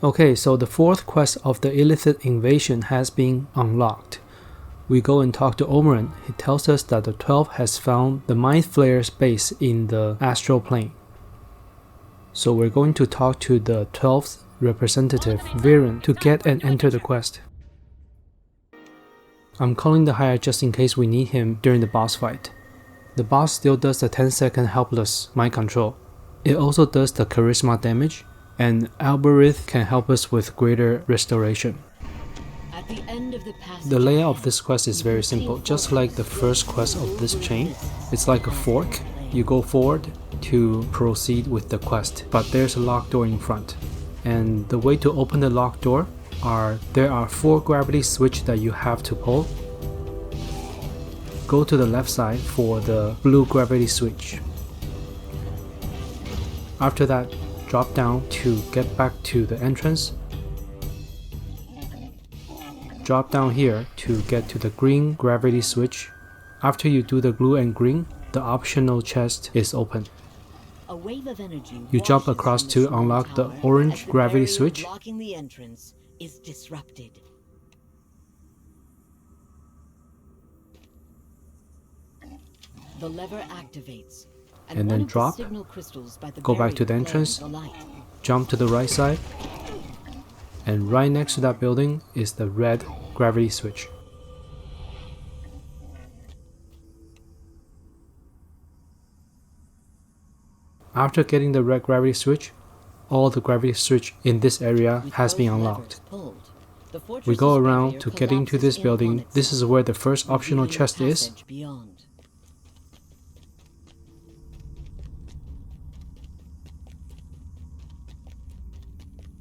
Okay, so the 4th quest of the Illithid Invasion has been unlocked. We go and talk to Omeran. He tells us that the 12th has found the Mind Flayer's base in the astral plane. So we're going to talk to the 12th representative, Viren, to get and enter the quest. I'm calling the higher just in case we need him during the boss fight. The boss still does the 10-second helpless mind control. It also does the charisma damage, and Alberith can help us with greater restoration. The layout of this quest is very simple, just like the first quest of this chain. It's like a fork. You go forward to proceed with the quest, but there's a locked door in front. And the way to open the locked door there are 4 gravity switches that you have to pull. Go to the left side for the blue gravity switch. After that, drop down to get back to the entrance. Drop down here to get to the green gravity switch. After you do the blue and green, the optional chest is open. You jump across to unlock the orange gravity switch. The entrance is disrupted. The lever activates. And then drop, go back to the entrance, jump to the right side, and right next to that building is the red gravity switch. After getting the red gravity switch, all the gravity switch in this area has been unlocked. We go around to get into this building. This is where the first optional chest is.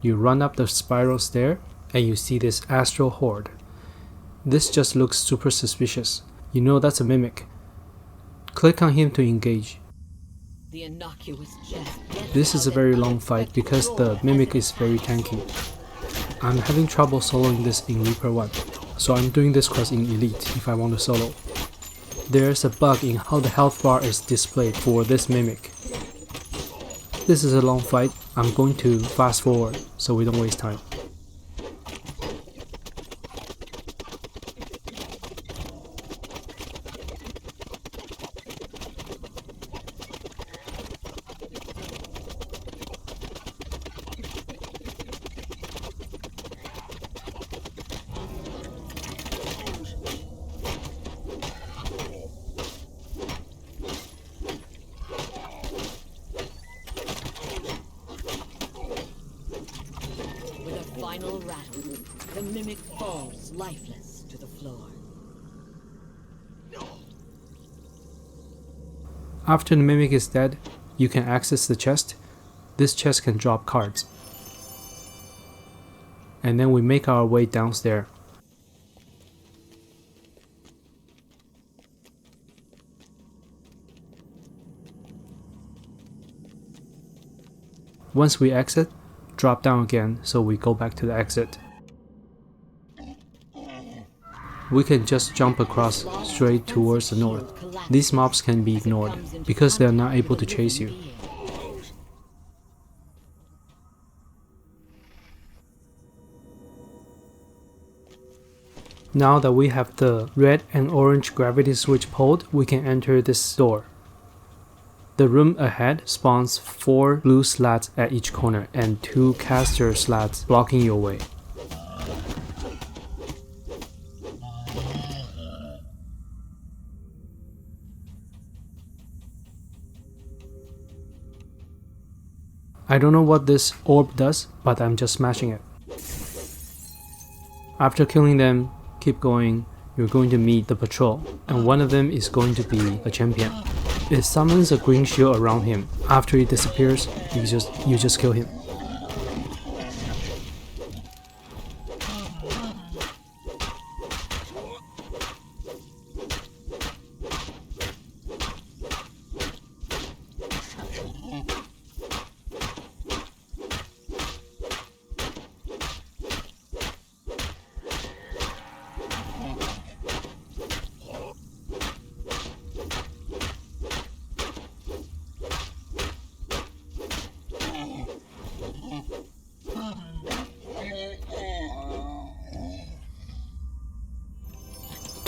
You run up the spiral stair and you see this Astral Hoard. This just looks super suspicious. You know that's a mimic. Click on him to engage. This is a very long fight because the mimic is very tanky. I'm having trouble soloing this in Reaper 1, so I'm doing this quest in Elite if I want to solo. There's a bug in how the health bar is displayed for this mimic. This is a long fight. I'm going to fast forward so we don't waste time. Final rattle, the mimic falls lifeless to the floor. After the mimic is dead, you can access the chest. This chest can drop cards. And then we make our way downstairs. Once we exit, drop down again, so we go back to the exit. We can just jump across straight towards the north. These mobs can be ignored because they are not able to chase you. Now that we have the red and orange gravity switch pulled, we can enter this door. The room ahead spawns 4 blue slats at each corner and 2 caster slats blocking your way. I don't know what this orb does, but I'm just smashing it. After killing them, keep going, you're going to meet the patrol, and one of them is going to be a champion. It summons a green shield around him. After he disappears, you just kill him.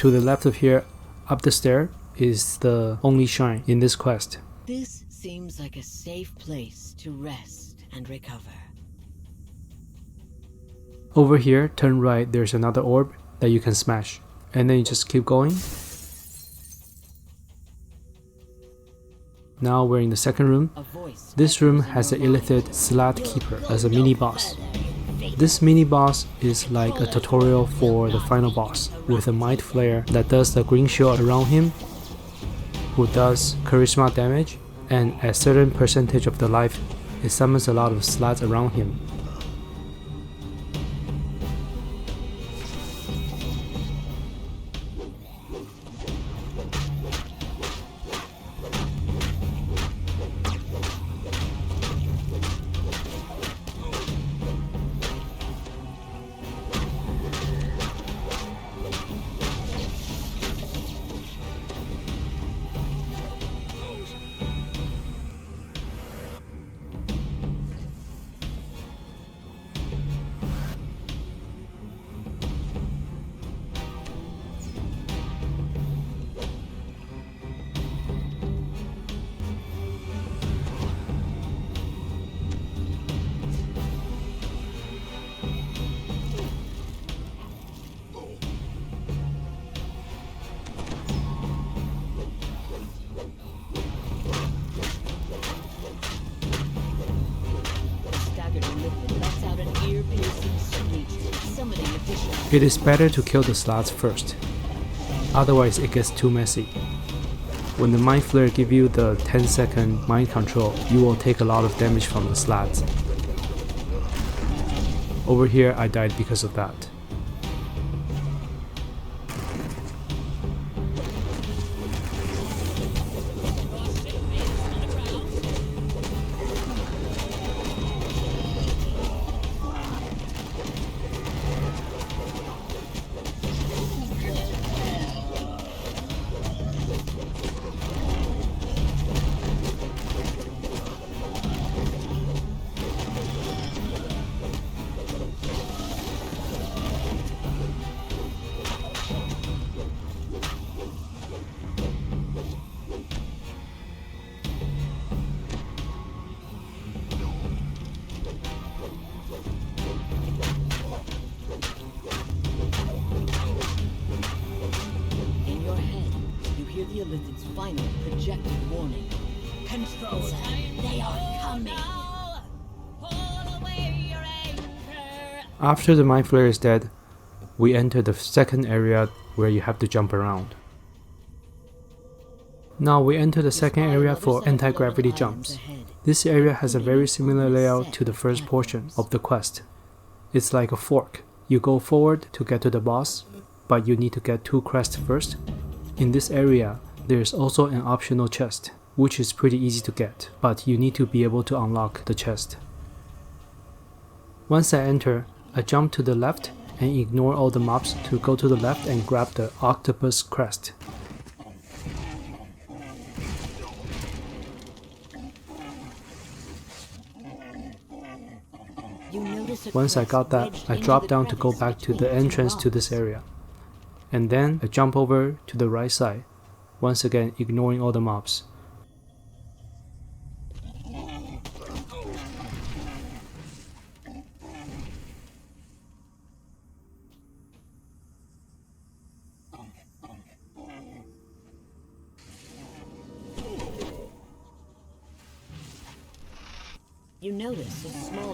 To the left of here, up the stair, is the only shrine in this quest. This seems like a safe place to rest and recover. Over here, turn right, there's another orb that you can smash. And then you just keep going. Now we're in the second room. This room has an Illithid Slot Keeper as a mini boss. This mini boss is like a tutorial for the final boss, with a Might Flare that does the green shield around him, who does charisma damage, and at a certain percentage of the life, it summons a lot of slots around him. It is better to kill the slots first, otherwise it gets too messy. When the Mind Flare gives you the 10-second mind control, you will take a lot of damage from the slots. Over here I died because of that. The Illithid's final projected warning. Controller, they are coming! After the Mind Flare is dead, we enter the second area where you have to jump around. Now we enter the second area for anti-gravity jumps. This area has a very similar layout to the first portion of the quest. It's like a fork. You go forward to get to the boss, but you need to get 2 crests first. In this area, there is also an optional chest, which is pretty easy to get, but you need to be able to unlock the chest. Once I enter, I jump to the left and ignore all the mobs to go to the left and grab the Octopus crest. Once I got that, I drop down to go back to the entrance to this area. And then I jump over to the right side, once again ignoring all the mobs.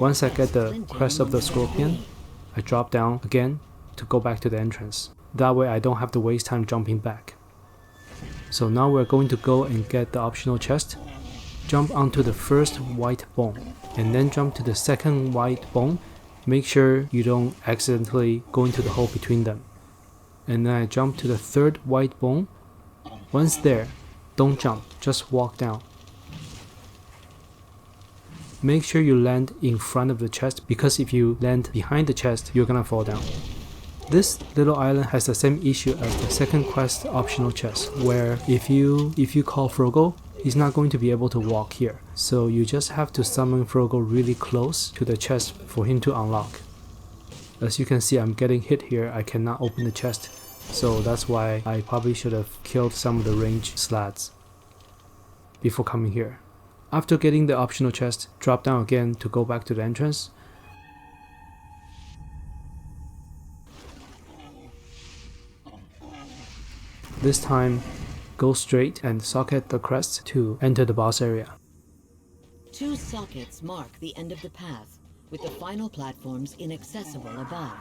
Once I get the crest of the scorpion, I drop down again to go back to the entrance. That way I don't have to waste time jumping back. So now we're going to go and get the optional chest, jump onto the first white bone, and then jump to the second white bone. Make sure you don't accidentally go into the hole between them. And then I jump to the third white bone. Once there, don't jump, just walk down. Make sure you land in front of the chest, because if you land behind the chest, you're gonna fall down. This little island has the same issue as the second quest optional chest, where if you call Frogo, he's not going to be able to walk here. So you just have to summon Frogo really close to the chest for him to unlock. As you can see, I'm getting hit here, I cannot open the chest, so that's why I probably should have killed some of the ranged slats before coming here. After getting the optional chest, drop down again to go back to the entrance. This time, go straight and socket the crest to enter the boss area. 2 sockets mark the end of the path, with the final platforms inaccessible above.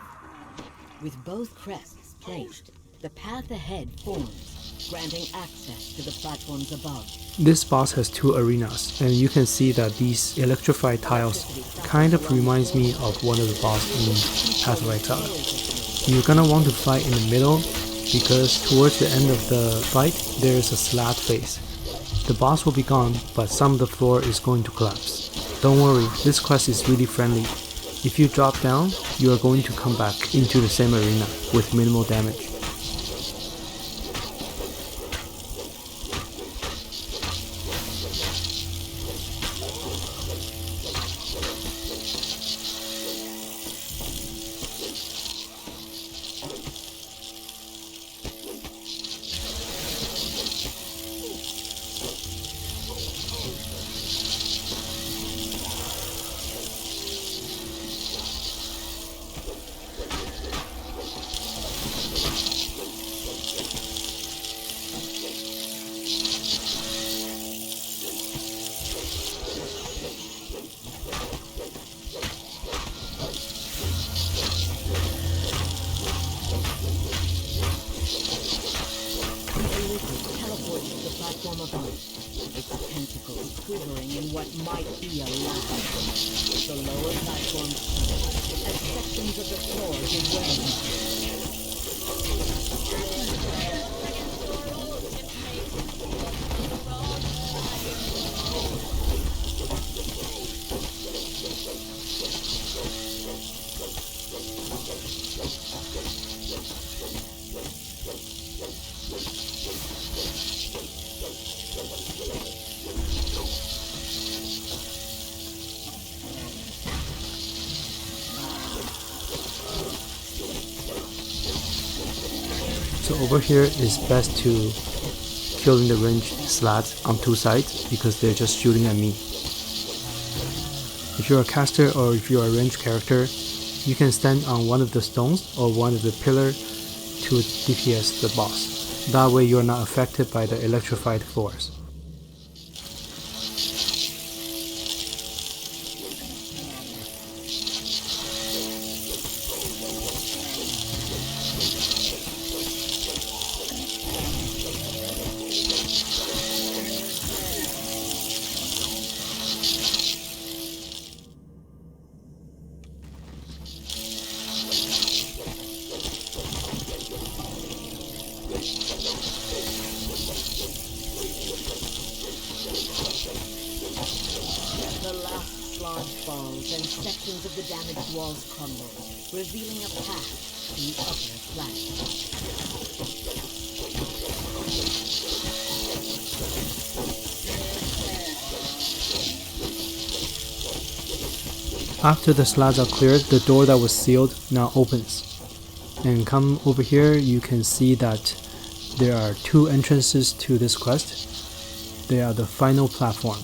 With both crests placed, the path ahead forms, granting access to the platforms above. This boss has 2 arenas, and you can see that these electrified tiles kind of reminds me of one of the bosses in Path of Exile. You're gonna want to fight in the middle, because towards the end of the fight, there is a slat phase. The boss will be gone, but some of the floor is going to collapse. Don't worry, this quest is really friendly. If you drop down, you are going to come back into the same arena with minimal damage. Its tentacles quivering in what might be a ladder. The lower platforms shudder as sections of the floor give way. So over here is best to killing the ranged slats on 2 sides because they're just shooting at me. If you're a caster or if you're a ranged character, you can stand on one of the stones or one of the pillars to DPS the boss. That way you're not affected by the electrified floors. Falls and sections of the damaged walls crumble, revealing a path to the upper flank. After the slats are cleared, the door that was sealed now opens. And come over here, you can see that there are 2 entrances to this quest. They are the final platform.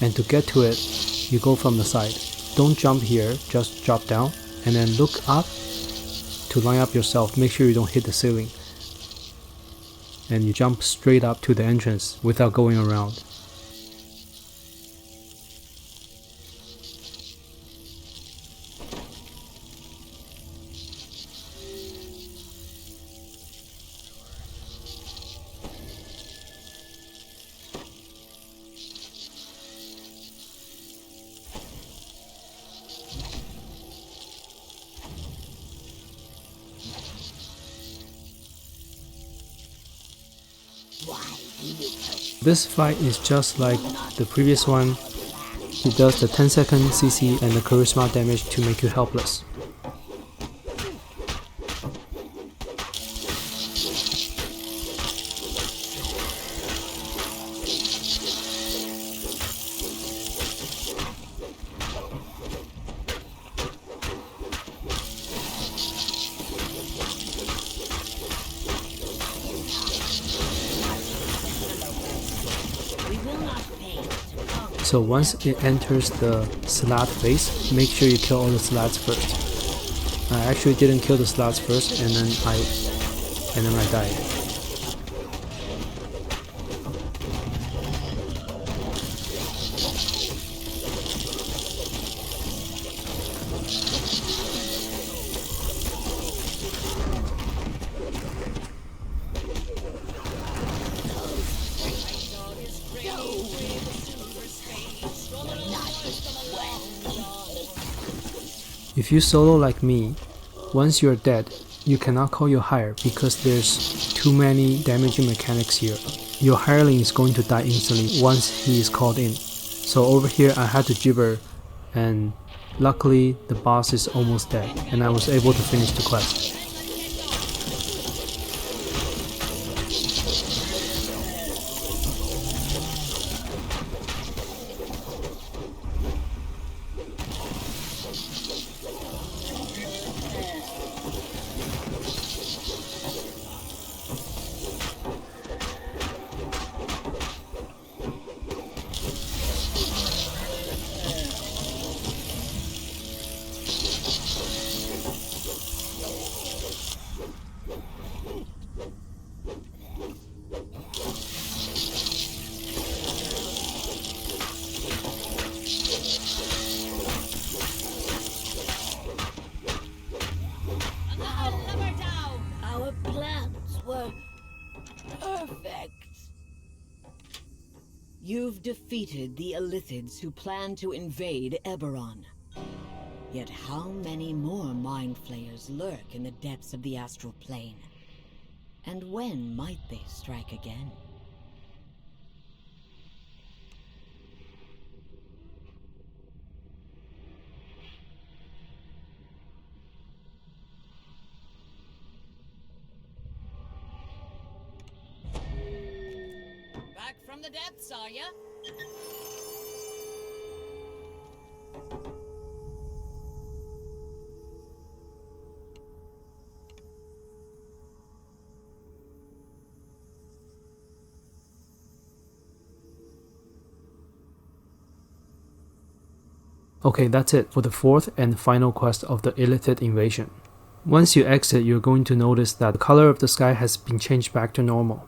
And to get to it, you go from the side. Don't jump here, just drop down and then look up to line up yourself. Make sure you don't hit the ceiling. And you jump straight up to the entrance without going around. This fight is just like the previous one. He does the 10-second CC and the charisma damage to make you helpless. So once it enters the slot phase, make sure you kill all the slots first. I actually didn't kill the slots first, and then I died. If you solo like me, once you're dead, you cannot call your hire because there's too many damaging mechanics here. Your hireling is going to die instantly once he is called in. So over here I had to gibber, and luckily the boss is almost dead and I was able to finish the quest. You've defeated the Illithids who plan to invade Eberron. Yet how many more Mind Flayers lurk in the depths of the astral plane? And when might they strike again? Back from the depths, are ya? Okay, that's it for the fourth and final quest of the Illithid Invasion. Once you exit, you're going to notice that the color of the sky has been changed back to normal.